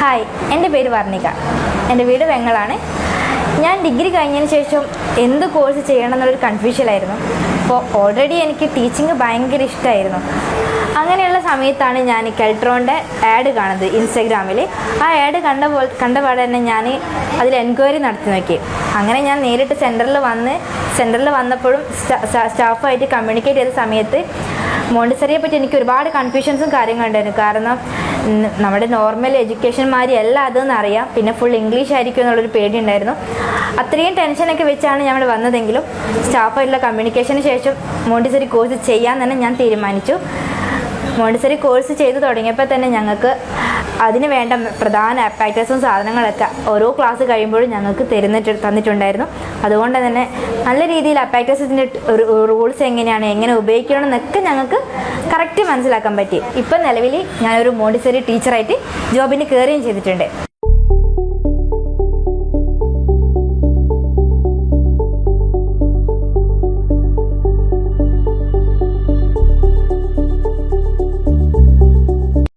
Hi, എൻ്റെ പേര് വർണിക. എൻ്റെ വീട് വെങ്ങളാണ്. ഞാൻ ഡിഗ്രി കഴിഞ്ഞതിന് ശേഷം എന്ത് കോഴ്സ് ചെയ്യണം എന്നുള്ളൊരു കൺഫ്യൂഷനായിരുന്നു. അപ്പോൾ ഓൾറെഡി എനിക്ക് ടീച്ചിങ് ഭയങ്കര ഇഷ്ടമായിരുന്നു. അങ്ങനെയുള്ള സമയത്താണ് ഞാൻ കെൽട്രോണിൻ്റെ ആഡ് കാണുന്നത് ഇൻസ്റ്റാഗ്രാമിൽ. ആ ആഡ് കണ്ടപാടെ തന്നെ ഞാൻ അതിൽ എൻക്വയറി നടത്തി നോക്കി. അങ്ങനെ ഞാൻ നേരിട്ട് സെൻറ്ററിൽ വന്നപ്പോഴും സ്റ്റാഫായിട്ട് കമ്മ്യൂണിക്കേറ്റ് ചെയ്ത സമയത്ത് മോണ്ടിസറിയെ പറ്റി എനിക്ക് ഒരുപാട് കൺഫ്യൂഷൻസും കാര്യങ്ങളുണ്ടായിരുന്നു. കാരണം നമ്മുടെ നോർമൽ എഡ്യൂക്കേഷന്മാരി അല്ല അതെന്ന് അറിയാം, പിന്നെ ഫുൾ ഇംഗ്ലീഷ് ആയിരിക്കും എന്നുള്ളൊരു പേടി ഉണ്ടായിരുന്നു. അത്രയും ടെൻഷനൊക്കെ വെച്ചാണ് ഞാൻ ഇവിടെ വന്നതെങ്കിലും സ്റ്റാഫായിട്ടുള്ള കമ്മ്യൂണിക്കേഷന് ശേഷം മോണ്ടിസറി കോഴ്സ് ചെയ്യാൻ തന്നെ ഞാൻ തീരുമാനിച്ചു. മോണ്ടിസറി കോഴ്സ് ചെയ്ത് തുടങ്ങിയപ്പോൾ തന്നെ ഞങ്ങൾക്ക് അതിന് വേണ്ട പ്രധാന അപ്പാക്ടേഴ്സും സാധനങ്ങളൊക്കെ ഓരോ ക്ലാസ് കഴിയുമ്പോഴും ഞങ്ങൾക്ക് തന്നിട്ടുണ്ടായിരുന്നു. അതുകൊണ്ട് തന്നെ നല്ല രീതിയിൽ അപ്പാക്ടേഴ്സിൻ്റെ റൂൾസ് എങ്ങനെ ഉപയോഗിക്കണം എന്നൊക്കെ ഞങ്ങൾക്ക് കറക്റ്റ് മനസ്സിലാക്കാൻ പറ്റി. ഇപ്പം നിലവിൽ ഞാനൊരു മോണ്ടിസറി ടീച്ചറായിട്ട് ജോബിന് കയറുകയും ചെയ്തിട്ടുണ്ട്.